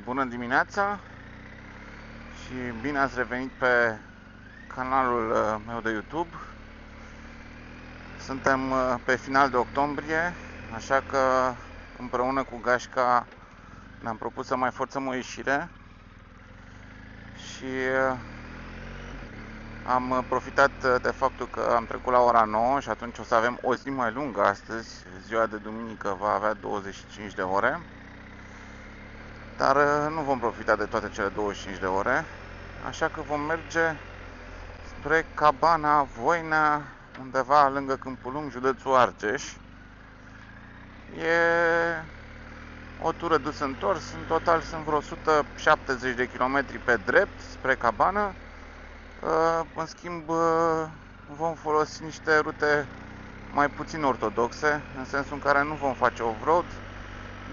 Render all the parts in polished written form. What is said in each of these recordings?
Bună dimineața și bine ați revenit pe canalul meu de YouTube. Suntem pe final de octombrie, așa că împreună cu Gașca ne-am propus să mai forțăm o ieșire și am profitat de faptul că am trecut la ora 9 și atunci o să avem o zi mai lungă astăzi. Ziua de duminică va avea 25 de ore. Dar nu vom profita de toate cele 25 de ore, așa că vom merge spre Cabana Voinea, undeva lângă Câmpul Lung, județul Argeș. E o tură dus-întors, în total sunt vreo 170 de kilometri pe drept spre Cabana. În schimb, vom folosi niște rute mai puțin ortodoxe, în sensul în care nu vom face off-road,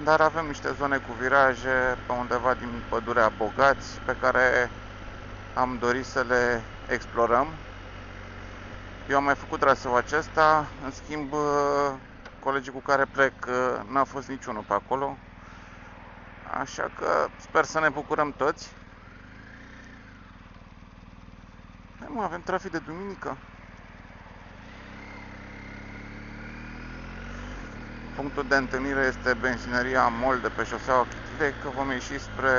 dar avem niște zone cu viraje pe undeva din pădurea Bogați pe care am dorit să le explorăm. Eu am mai făcut traseul acesta, în schimb colegii cu care plec n-a fost niciunul pe acolo, așa că sper să ne bucurăm toți. Nu avem trafic de duminică. Punctul de întâlnire este benzinăria MOL de pe șoseaua Chitile, că vom ieși spre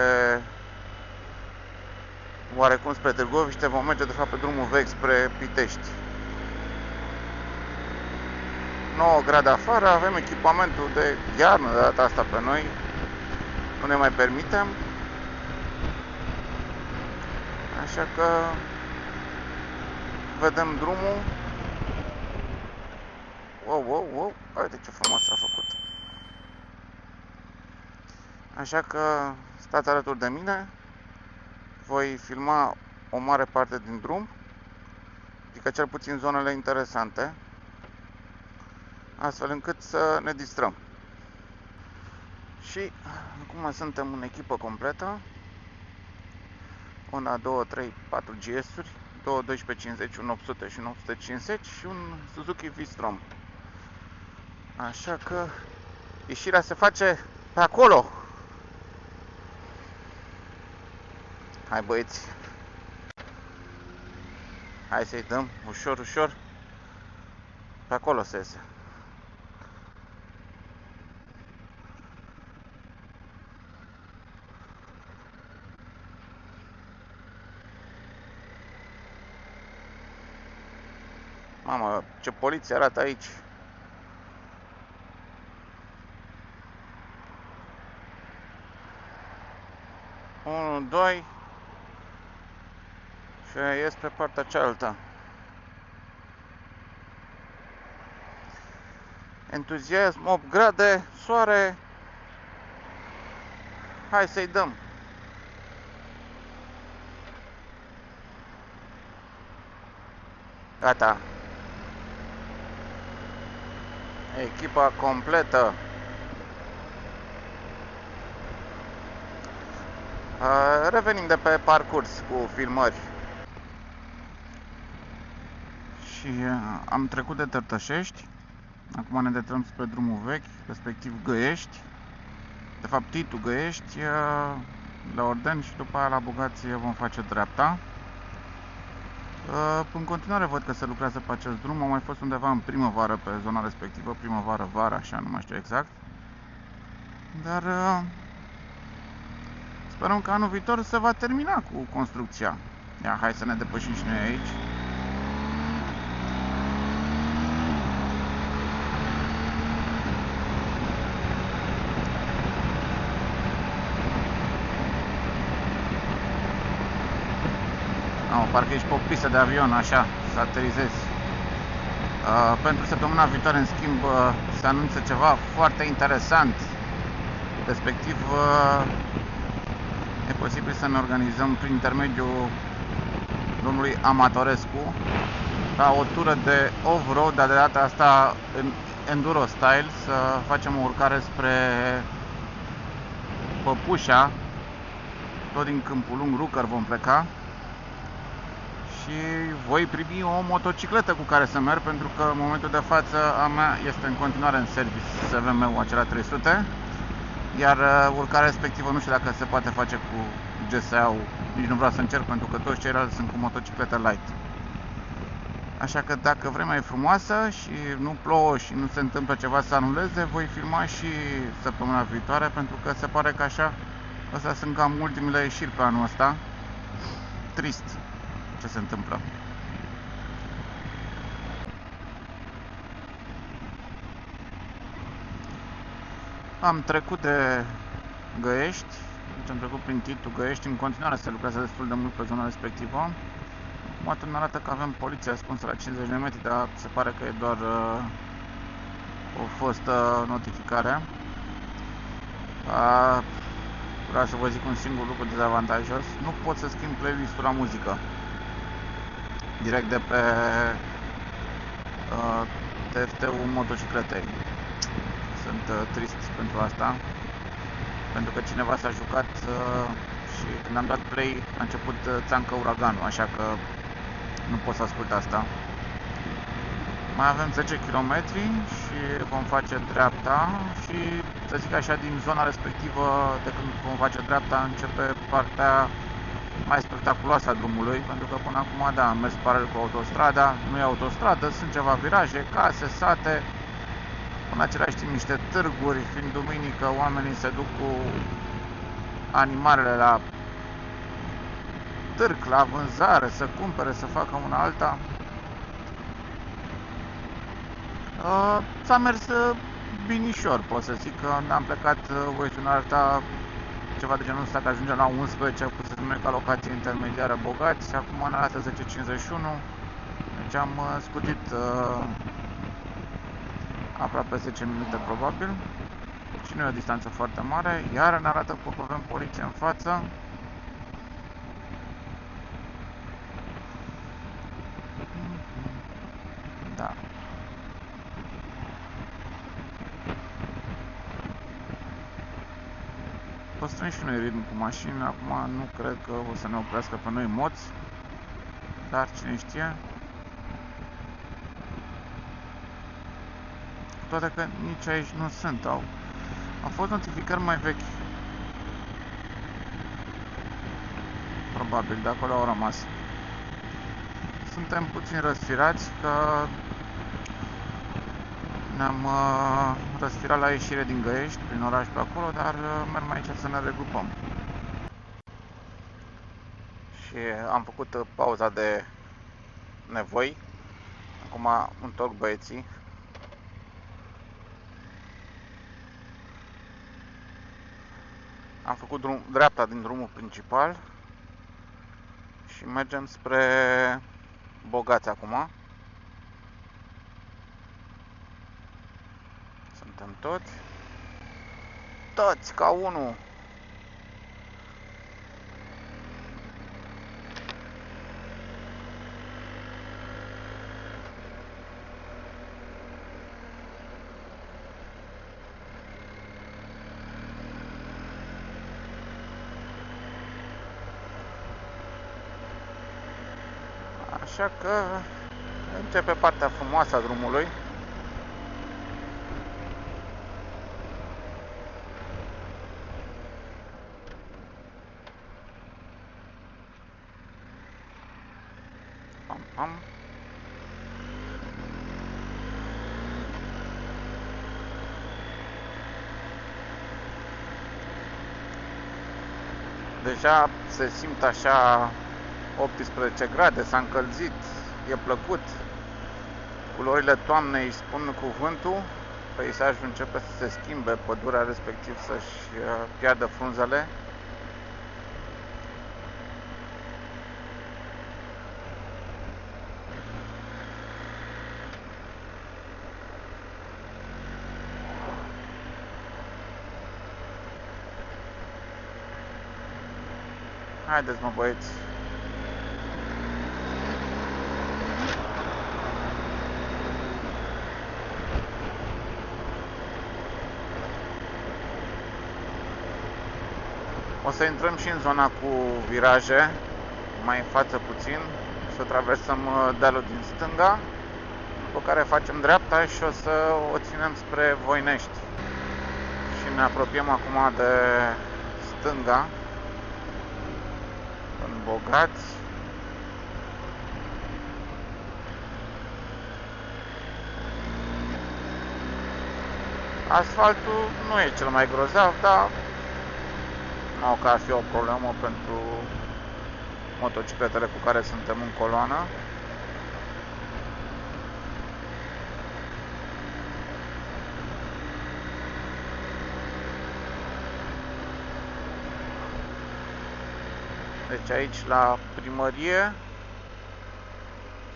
oarecum spre Târgoviște, vom merge de fapt pe drumul vechi spre Pitești. 9 grade afară, avem echipamentul de iarnă de data asta pe noi, nu ne mai permitem, așa că vedem drumul. Wow, uite ce frumos s-a făcut. Așa că stați alături de mine, voi filma o mare parte din drum, adică cel puțin zonele interesante, astfel încât să ne distrăm. Și acum suntem în echipă completă, Honda 2, 3, 4 GS-uri, 2 1250, un 800 și un 850 și un Suzuki V-Strom. Așa că ieșirea se face pe acolo. Hai băieți, hai să-i dăm ușor. Pe acolo se iese. Mamă, ce poliție arată aici. Unu, doi. Și ies pe partea cealaltă. Entuziasm, 8 grade, soare. Hai să-i dăm. Gata. Echipa completă. Revenim de pe parcurs cu filmări. Și am trecut de Tărtășești. Acum ne detrăm spre drumul vechi, respectiv Găiești. De fapt Titu Găiești, la Ordeni și după aia la Bogați vom face dreapta. În continuare văd că se lucrează pe acest drum. Am mai fost undeva în primăvară pe zona respectivă, primăvară-vară, așa, nu mai știu exact. Dar sperăm că anul viitor se va termina cu construcția. Ia, hai să ne depășim și noi aici. Parcă ești pe o pistă de avion, așa, să aterizezi. Pentru săptămâna viitoare, în schimb, se anunță ceva foarte interesant. Respectiv, e posibil să ne organizăm prin intermediul domnului Amatorescu la o tură de off-road, dar de data asta în enduro style, să facem o urcare spre Păpușa, tot din Câmpul Lung, Rucăr vom pleca. Și voi primi o motocicletă cu care să merg, pentru că în momentul de față a mea este în continuare în service, SVM-ul acela 300. Iar urcarea respectivă nu știu dacă se poate face cu GSA-ul, nici nu vreau să încerc pentru că toți ceilalți sunt cu motociclete light. Așa că dacă vremea e frumoasă și nu plouă și nu se întâmplă ceva să anuleze, voi filma și săptămâna viitoare, pentru că se pare că așa, astea sunt cam ultimele ieșiri pe anul ăsta. Trist ce se întâmplă. Am trecut de Găiești, deci am trecut prin Titu, Găiești, în continuare se lucrează destul de mult pe zona respectivă. Acum îmi arată că avem poliția ascunsă la 50 de metri, dar se pare că e doar o fostă notificare. Vreau să vă zic un singur lucru dezavantajos: nu pot să schimb playlist-ul la muzică direct de pe TFT-ul motocicletei. Sunt trist pentru asta, pentru că cineva s-a jucat și când am dat play a început țancă uraganul, așa că nu pot să ascult asta. Mai avem 10 km și vom face dreapta și, să zic așa, din zona respectivă, de când vom face dreapta, începe partea mai spectaculoasă a drumului, pentru că până acum, da, am mers paralel cu autostrada, nu e autostradă, sunt ceva viraje, case, sate, în același timp niște târguri, fiind duminică, oamenii se duc cu animalele la târg, la vânzare, să cumpere, să facă una alta. S-a mers binișor, pot să zic, că am plecat Voișul Arta, ceva de genul ăsta, că ajungem la 11, cum se numește, ca locație intermediară Bogați, și acum ne arată 10:51, deci am scutit aproape 10 minute probabil, și nu e o distanță foarte mare, iar ne arată că avem poliție în față. Da. Păstrăm și noi ritm cu mașini, acum nu cred că o să ne oprească pe noi moți, dar cine știe. Toate că nici aici nu sunt, au fost notificări mai vechi, probabil de acolo au rămas. Suntem puțin răsfirați, că ne-am răsfirat la ieșire din Găiești, prin oraș pe acolo, dar mergem aici să ne regrupăm. Și am făcut pauza de nevoi, acum întorc băieții. Am făcut dreapta din drumul principal și mergem spre Bogați acum. Suntem toți ca unul. Așa că începe partea frumoasă a drumului. Pam. Deja se simt așa 18 grade, s-a încălzit, e plăcut. Culorile toamnei spun cuvântul, peisajul începe să se schimbe, pădurea respectiv să-și piardă frunzele. Haideți, mă, băieți! O să intrăm și în zona cu viraje, mai în față puțin, să traversăm dealul din stânga, după care facem dreapta și o să o ținem spre Voinești. Și ne apropiem acum de stânga, în Bogați. Asfaltul nu e cel mai grozav, dar nu că ar fi o problemă pentru motocicletele cu care suntem în coloană. Deci aici la primărie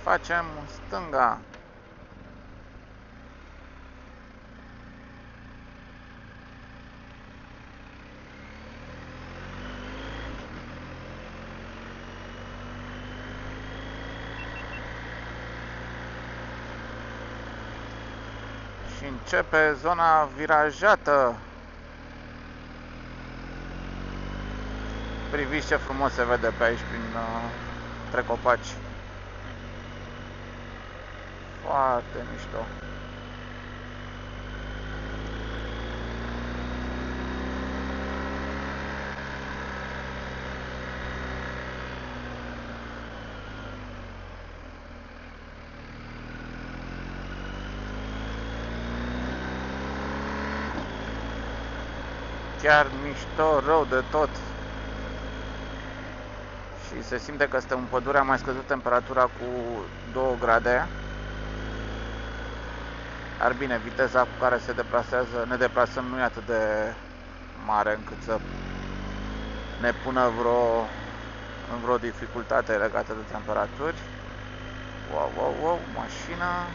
facem stânga. Și începe zona virajată. Priviți ce frumos se vede pe aici între copaci. Foarte mișto. Chiar mișto, rău de tot. Și se simte că suntem în pădure, a mai scăzut temperatura cu 2 grade. Dar bine, viteza cu care ne deplasăm nu e atât de mare încât să ne pună în vreo dificultate legată de temperaturi. Wow, wow, wow, mașina.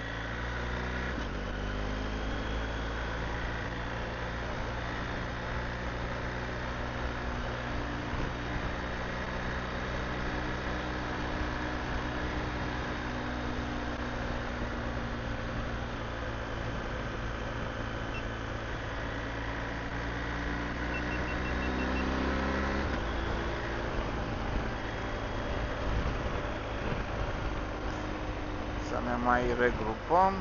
Să ne mai regrupăm.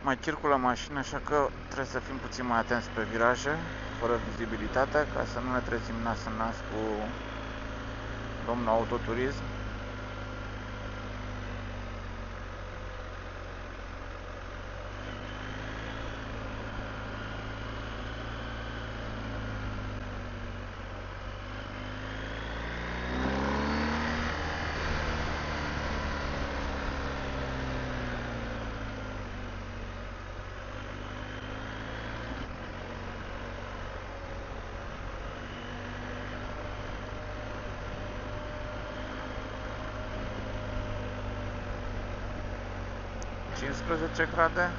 Mai circulă mașini, așa că trebuie să fim puțin mai atenți pe viraje, fără vizibilitate, ca să nu ne trezim nas în nas cu domnul autoturism. grade.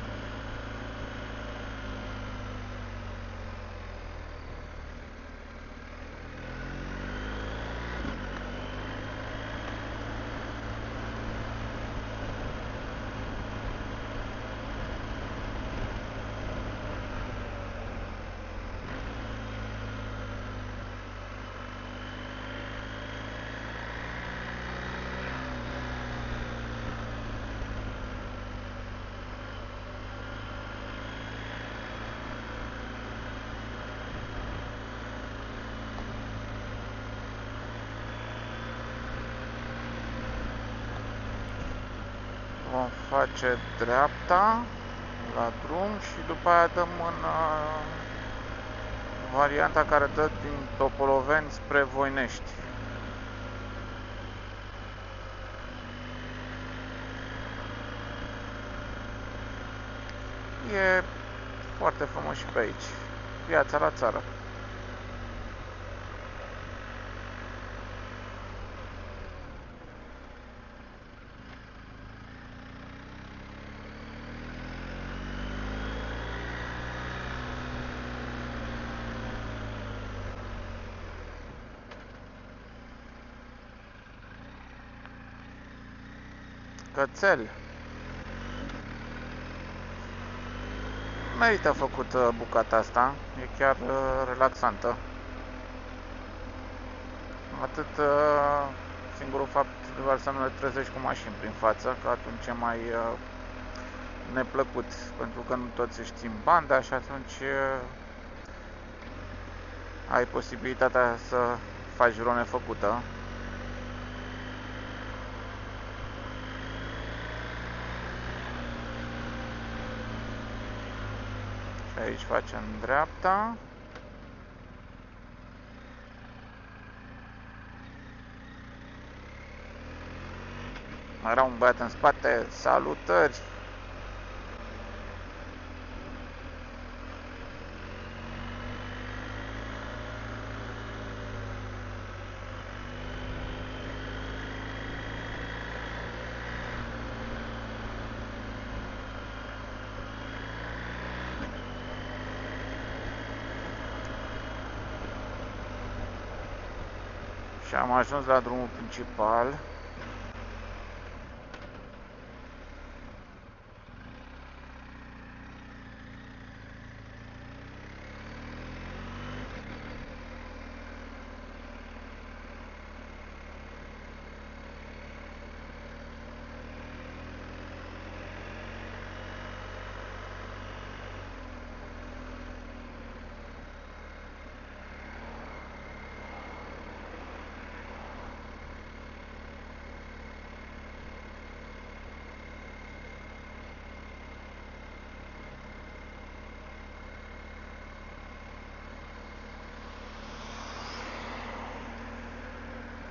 face dreapta la drum și după aia dăm în varianta care dă din Topoloveni spre Voinești. E foarte frumos și pe aici. Viața la țară. Cățel. Merită făcut bucata asta, e chiar relaxantă. Atât singurul fapt doar să nu le trezești cu mașini prin față, că atunci e mai neplăcut, pentru că nu toți își țin banda și atunci ai posibilitatea să faci vreo nefăcută. Și aici facem dreapta. Mai era un băiat în spate. Salutări! Și am ajuns la drumul principal.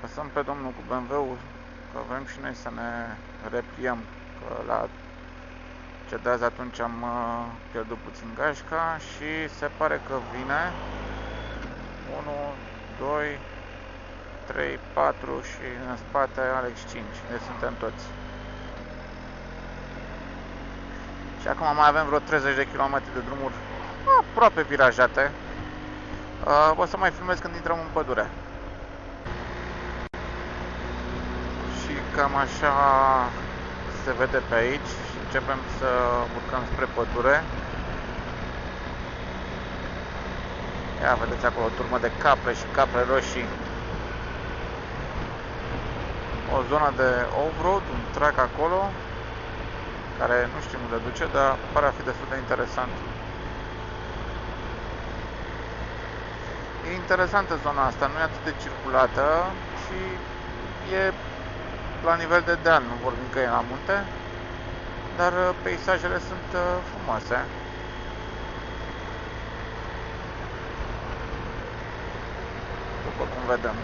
Lăsăm pe domnul cu BMW-ul, că vrem și noi să ne repliem, că la cedează atunci am pierdut puțin gașca și se pare că vine 1, 2, 3, 4 și în spate Alex 5, deci suntem toți. Și acum mai avem vreo 30 de km de drumuri aproape virajate. O să mai filmez când intrăm în pădure. Cam așa se vede pe aici și începem să urcăm spre pădure. Ia vedeți acolo o turmă de capre și capre roșii. O zonă de off-road, un track acolo, care nu știu unde duce, dar pare a fi destul de interesant. E interesantă zona asta, nu e atât de circulată și e la nivel de deal, nu vorbim că e la munte, dar peisajele sunt frumoase. După cum vedem.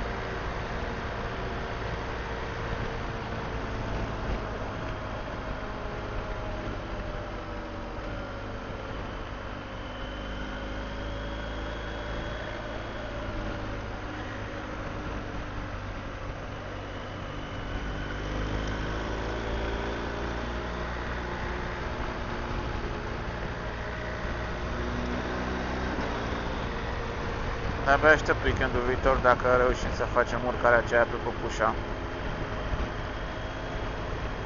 De-abia aștept weekendul viitor dacă reușim să facem urcarea aceea pe Păpușa.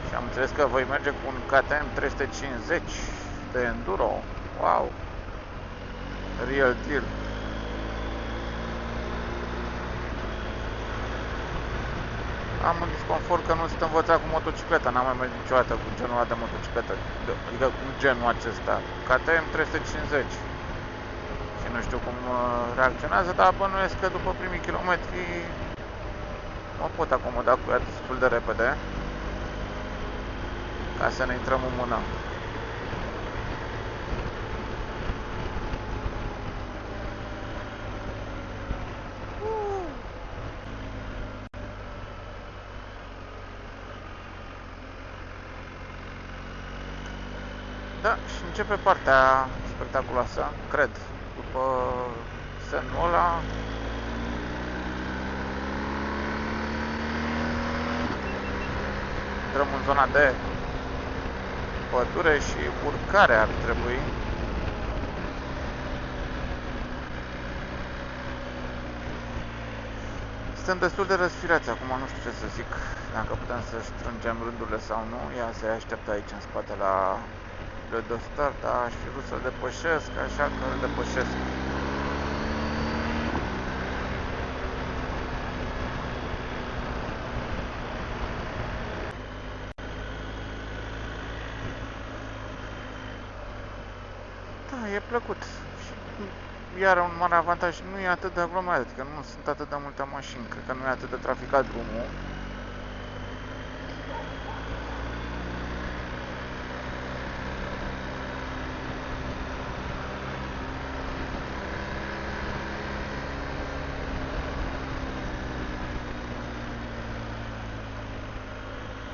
Și am înțeles că voi merge cu un KTM 350 de Enduro. Wow! Real deal! Am un disconfort că nu sunt învățat cu motocicleta, n-am mai mers niciodată cu genul ăla de motocicletă, adică cu genul acesta. KTM 350. Nu știu cum reacționează, dar bănuiesc că după primii kilometri mă pot acomoda cu ea destul de repede. ca să ne intrăm în mână. Da, și începe partea spectaculoasă, cred, după semnul ăla. Intrăm în zona de pădure și urcare ar trebui. Suntem destul de răsfirați acum, nu știu ce să zic, dacă putem să strângem rândurile sau nu. Ia se așteaptă aici în spate la le de start, dar aș fi vrut să-l depășesc, așa că îl depășesc. Da, e plăcut. Și iar un mare avantaj, nu e atât de aglomerat, adică nu sunt atât de multe mașini, cred că nu e atât de traficat drumul.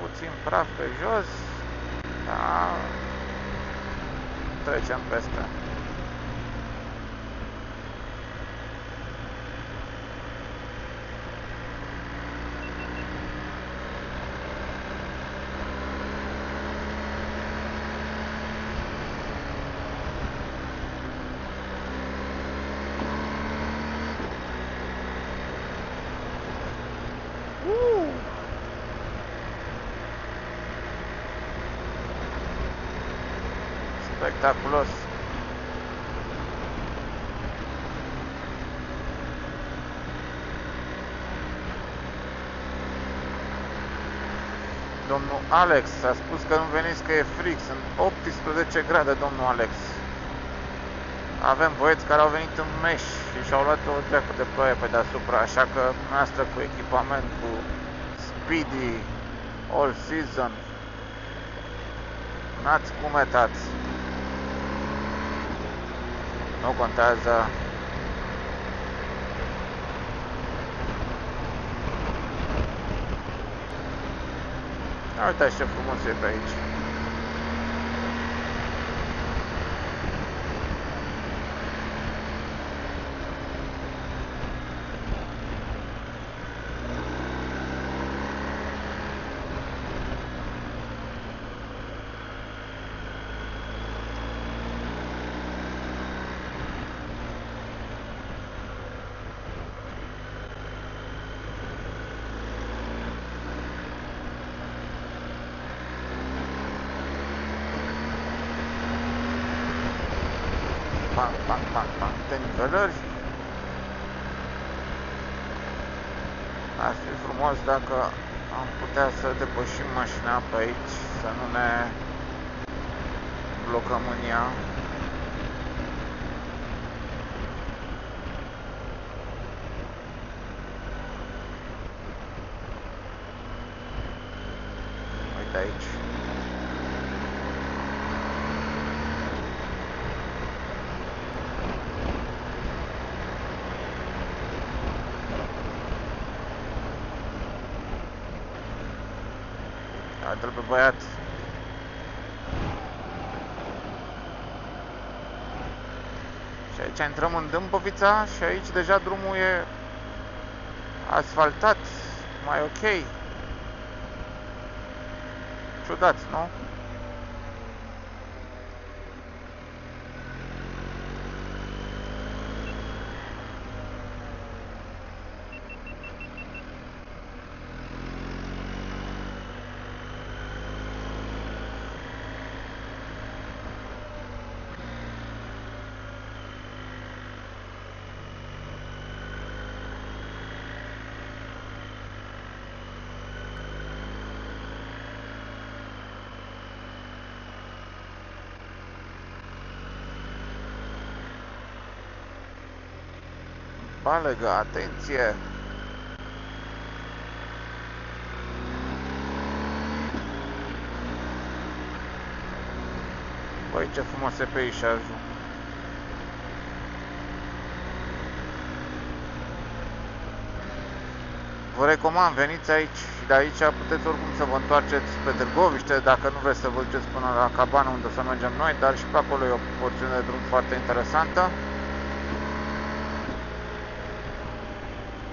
Puțin praf pe jos, da, trecem peste. Spectaculos. Domnul Alex a spus că nu veniți că e frig, sunt 18 grade, domnul Alex. Avem băieți care au venit în meș și și-au luat o dreacă de ploaie pe deasupra, așa că noastră cu echipament, cu Speedy, All Season, n-ați cumetat. Nu contează. Uite ce frumos e pe aici. Bang, bang, bang, bang, de nivelări. Ar fi frumos dacă am putea să depășim mașina pe aici, să nu ne blocăm în ea. Uite aici. Uite-l pe băiat. Și aici intrăm în Dâmbovița și aici deja drumul e asfaltat, mai ok. Ciudat, nu? Balegă, atenție! Păi ce frumos e peisajul. Vă recomand, veniți aici și de aici puteți oricum să vă întoarceți pe Târgoviște, dacă nu vreți să vă duceți până la cabană unde o să mergem noi, dar și pe acolo e o porțiune de drum foarte interesantă.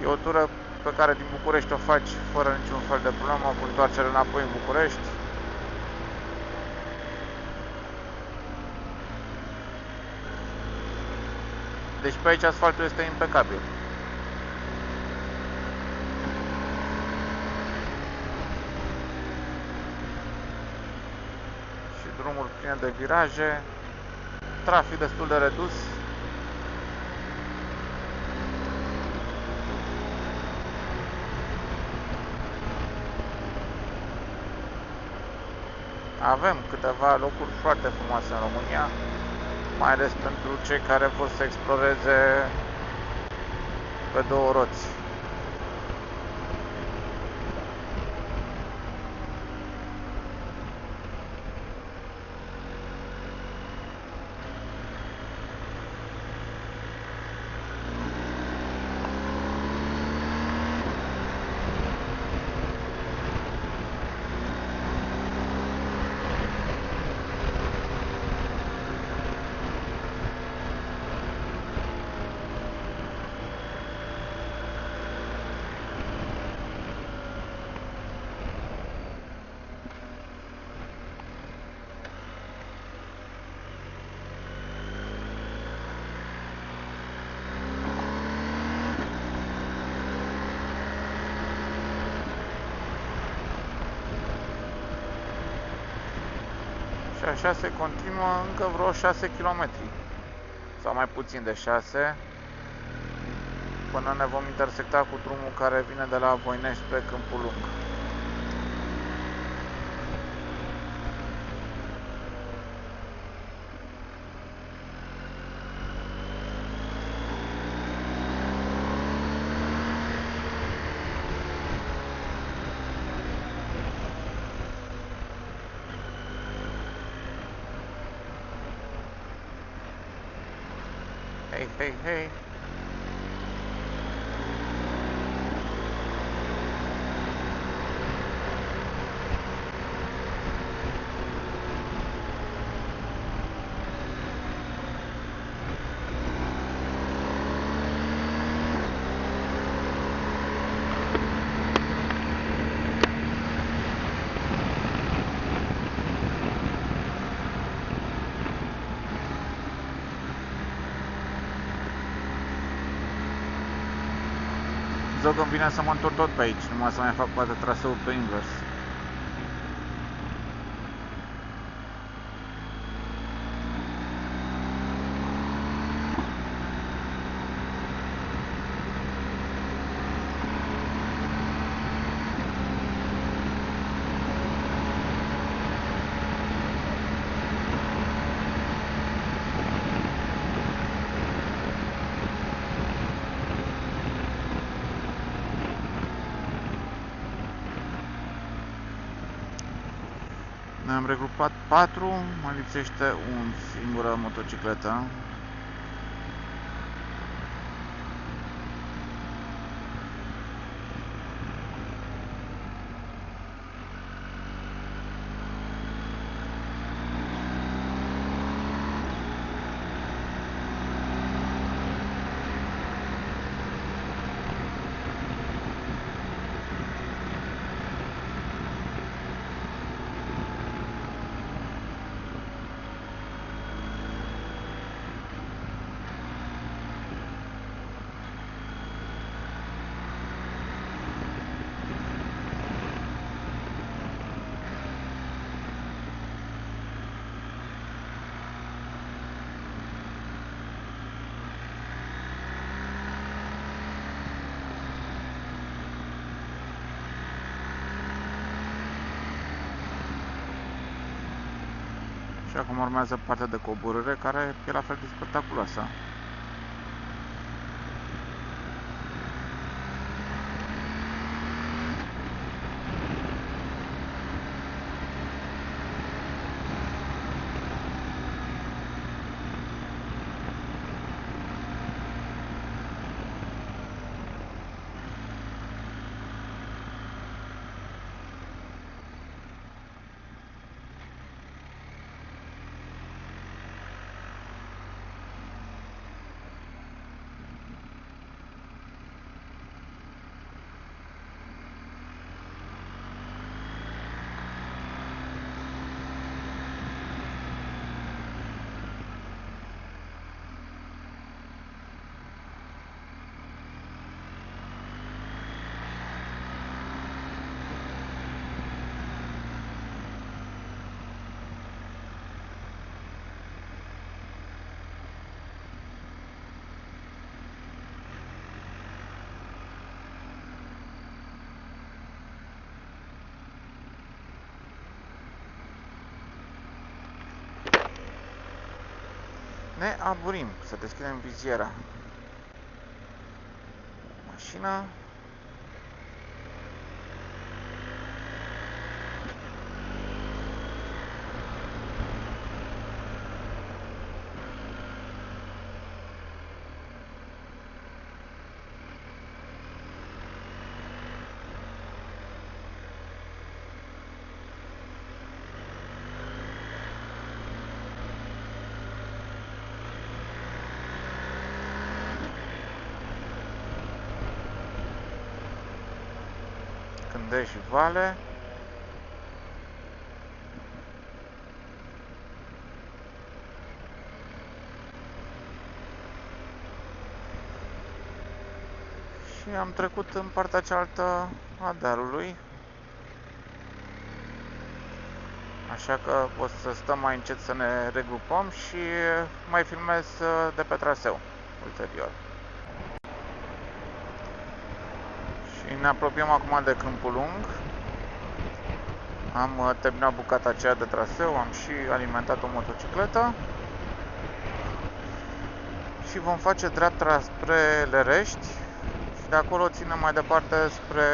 E o tură pe care din București o faci fără niciun fel de problemă, cu întoarcere înapoi în București. Deci pe aici asfaltul este impecabil. Și drumul plin de viraje, trafic destul de redus. Avem câteva locuri foarte frumoase în România, mai ales pentru cei care vor să exploreze pe două roți. Și așa se continuă încă vreo 6 km sau mai puțin de 6 până ne vom intersecta cu drumul care vine de la Voinești spre Câmpul Lung. Hei, hei, hei! Zău că-mi vine să mă întorc tot pe aici, numai să mai fac poate traseul pe invers. Ne-am regrupat 4, mai lipsește un singură motocicletă. Și acum urmează partea de coborâre, care e la fel de spectaculoasă. ne aburim, să deschidem viziera. Mașină. Cândești și Vale. Și am trecut în partea cealaltă a dealului. Așa că o să stăm mai încet să ne regrupăm și mai filmez de pe traseu ulterior. Și ne apropiem acum de Câmpul Lung. Am terminat bucata aceea de traseu, am și alimentat o motocicletă. Și vom face dreapta spre Lerești și de acolo ținem mai departe spre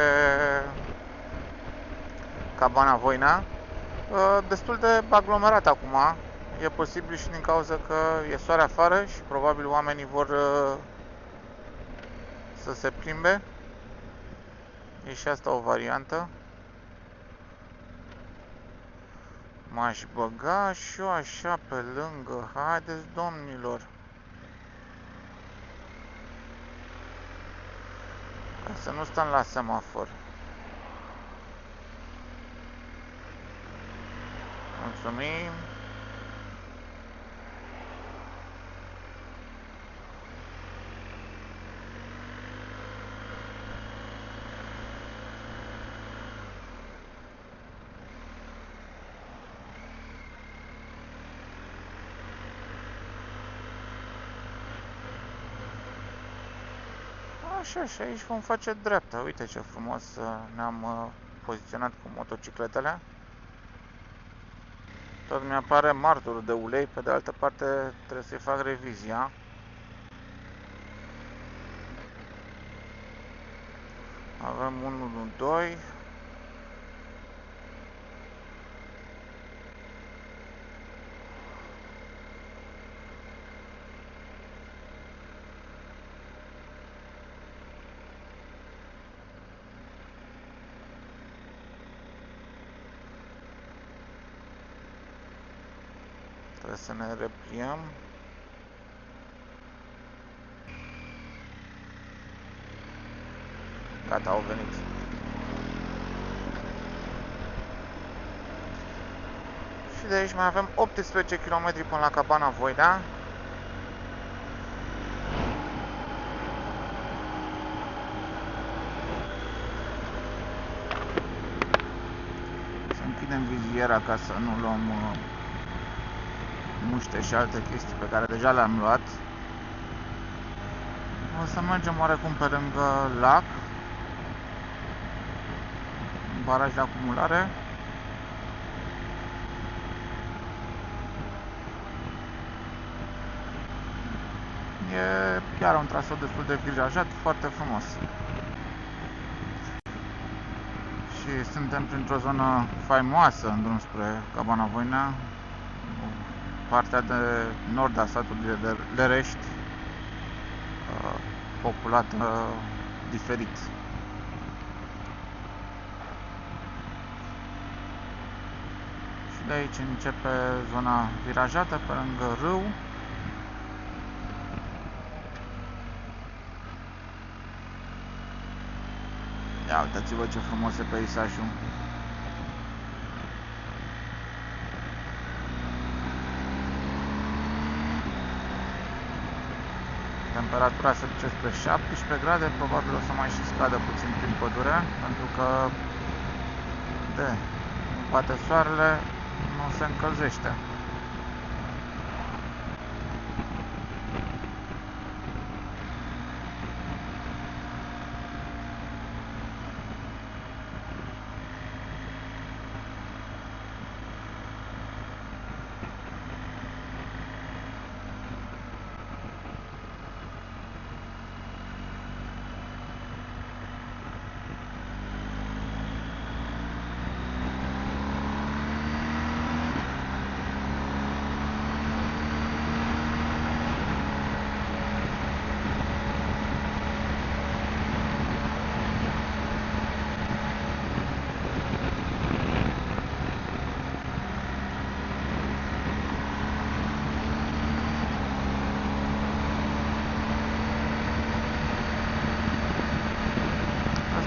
Cabana Voinea. Destul de aglomerat acum, e posibil și din cauza că e soare afară și probabil oamenii vor să se plimbe. E și asta o variantă. M-aș băga și eu așa pe lângă. Haideți, domnilor. Ca să nu stăm la semafor. Mulțumim. Așa, și aici vom face dreapta. Uite ce frumos ne-am poziționat cu motocicletele. Tot mi-apare martorul de ulei, pe de altă parte trebuie să-i fac revizia. Avem 1, 2. Trebuie să ne repliem. Gata, au venit. Și de aici mai avem 18 km până la Cabana Voinea. Să închidem viziera ca să nu luăm muște și alte chestii pe care deja le-am luat. O să mergem oarecum pe lângă lac, un baraj de acumulare. E chiar un traseu destul de virajat, foarte frumos. Și suntem printr-o zonă faimoasă în drum spre Cabana Voinea, partea de nord a satului de Lerești, populată diferit. Și de aici începe zona virajată pe lângă râu. Ia uitați-vă ce frumos e peisajul. Temperatura se duce spre 17 grade, probabil o să mai și scadă puțin prin pădure, pentru că bate soarele, nu se încălzește.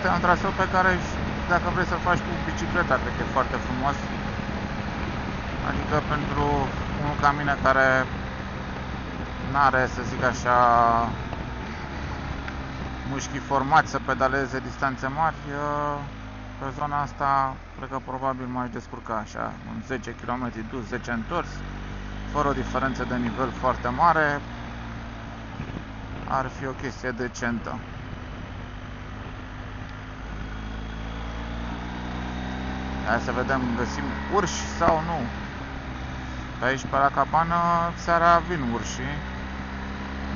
este un traseu pe care, dacă vrei să faci cu bicicleta, cred că e foarte frumos. Adică pentru unul ca mine care n-are, să zic așa, mușchii formați să pedaleze distanțe mari, pe zona asta cred că probabil m-aș descurca așa, un 10 km dus, 10 întors, fără o diferență de nivel foarte mare, ar fi o chestie decentă. Hai să vedem, găsim urși sau nu. Pe aici, pe la cabană, seara vin urșii,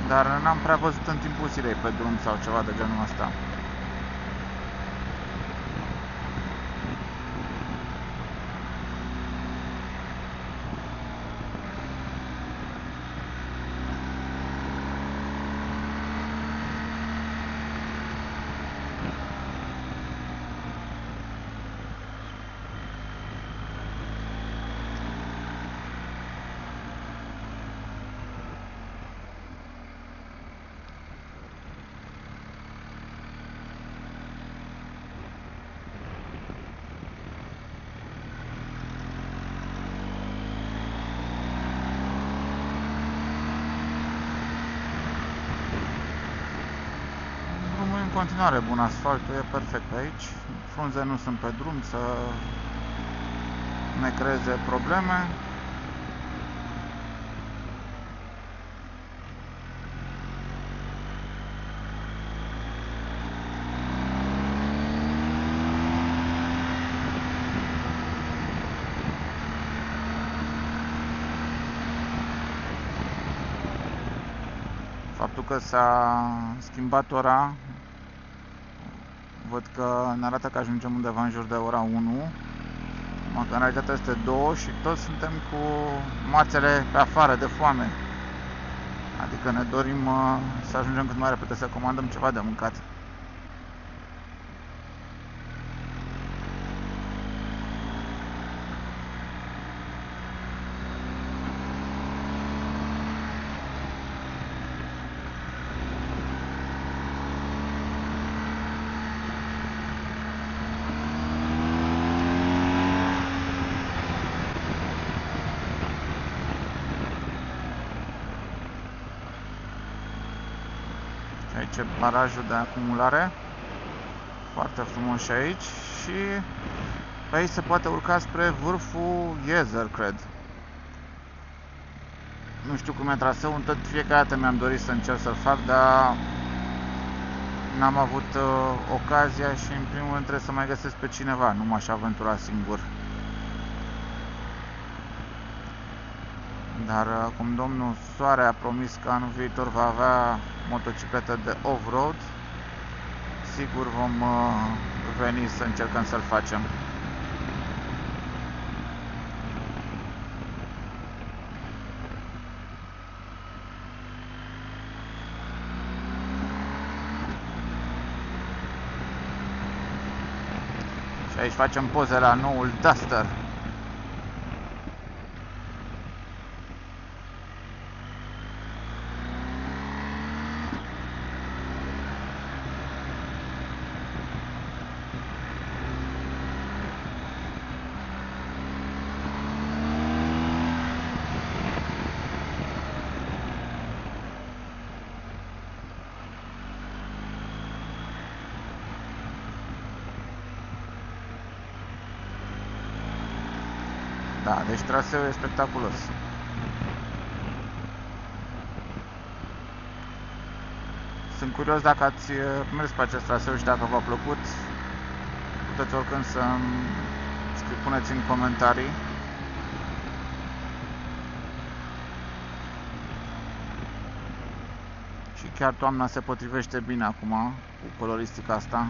dar n-am prea văzut în timpul zilei pe drum sau ceva de genul ăsta. În continuare bun, asfaltul e perfect pe aici, frunze nu sunt pe drum să ne creeze probleme. Faptul că s-a schimbat ora, văd că ne arată că ajungem undeva în jur de ora 1, că în realitate este 2 și toți suntem cu mațele pe afară de foame. Adică ne dorim să ajungem cât mai repede să comandăm ceva de mâncat. Aici e barajul de acumulare, foarte frumos și aici, și pe aici se poate urca spre vârful Yezer, cred. Nu știu cum e traseul, tot fiecare dată mi-am dorit să încerc să-l fac, dar n-am avut ocazia și în primul rând trebuie să mai găsesc pe cineva, nu m-aș aventura singur. Dar cum domnul Soare a promis că anul viitor va avea motocicletă de off-road, sigur vom veni să încercăm să-l facem. Și aici facem poze la noul Duster. Da, deci traseul e spectaculos. Sunt curios dacă ați mers pe acest traseu și dacă v-a plăcut. Puteți oricând să-mi puneți în comentarii. Și chiar toamna se potrivește bine acum cu coloristica asta.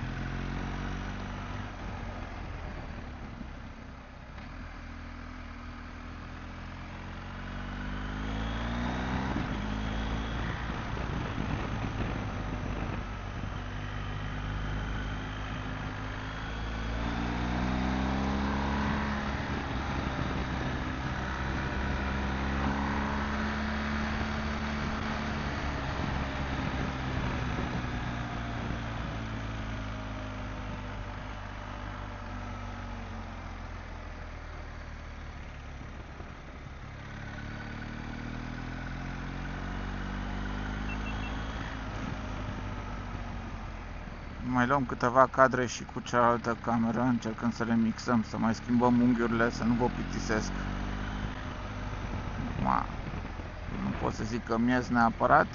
Mai luăm câteva cadre și cu cealaltă cameră, încercând să le mixăm, să mai schimbăm unghiurile, să nu vă plictisesc. Nu pot să zic că mi-e neapărat,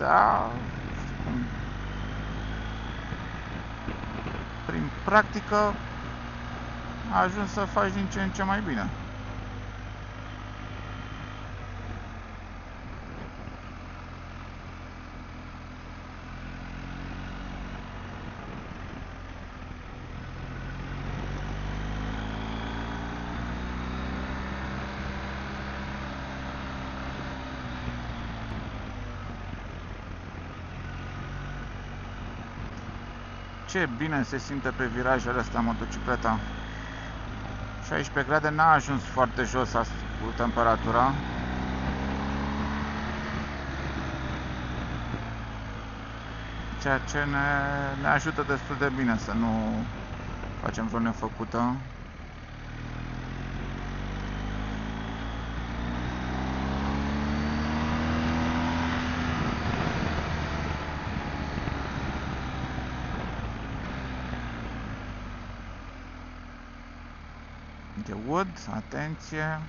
prin practică a ajuns să faci din ce în ce mai bine. Ce bine se simte pe virajele astea motocicleta. 16 grade, n-a ajuns foarte jos cu temperatura. Ceea ce ne ajută destul de bine să nu facem vreo nefăcută. De wood, atenție.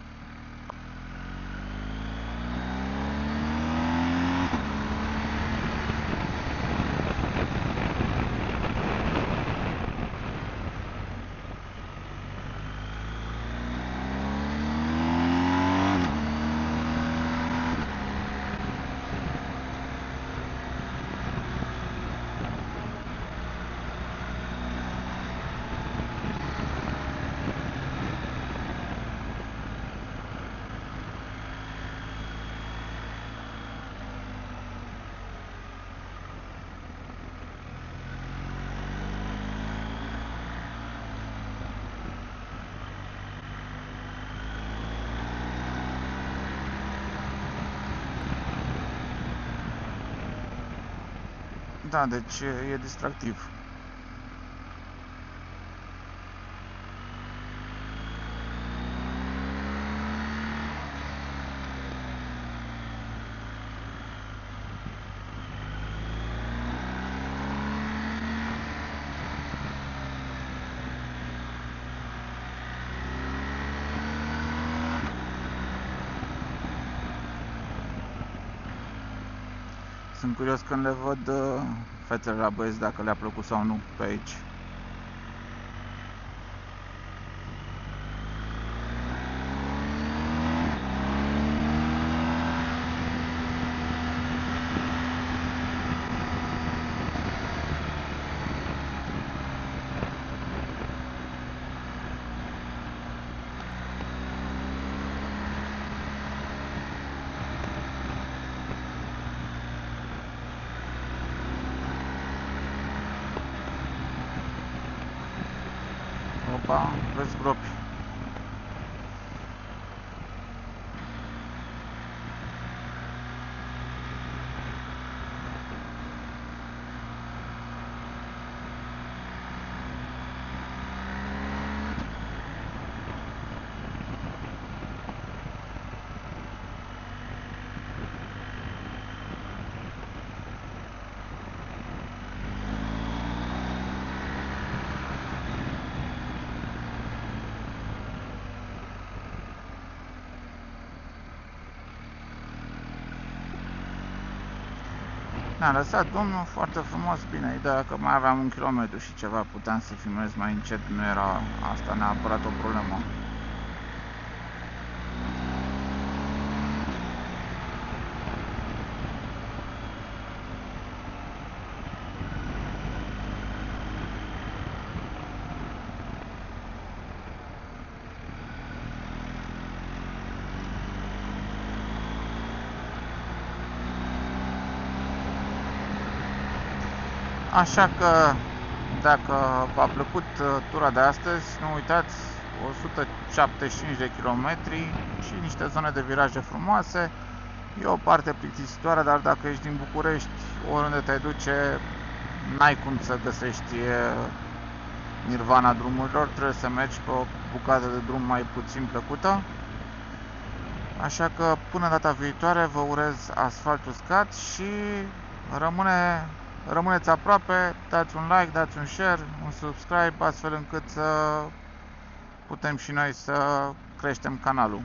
Da, deci e distractiv. Sunt curios când le văd fetele la băieți, dacă le-a plăcut sau nu pe aici. Opa, vezi gropi. Ne-a lăsat domnul foarte frumos, bine, ideea că mai aveam 1 kilometru și ceva, puteam să filmez mai încet, nu era asta neapărat o problemă. Așa că, dacă v-a plăcut tura de astăzi, nu uitați, 175 de kilometri și niște zone de viraje frumoase. E o parte plictisitoare, dar dacă ești din București, oriunde te duce, n-ai cum să găsești nirvana drumurilor, trebuie să mergi pe o bucată de drum mai puțin plăcută. Așa că, până data viitoare, vă urez asfalt uscat și rămâne Rămâneți aproape, dați un like, dați un share, un subscribe, astfel încât să putem și noi să creștem canalul.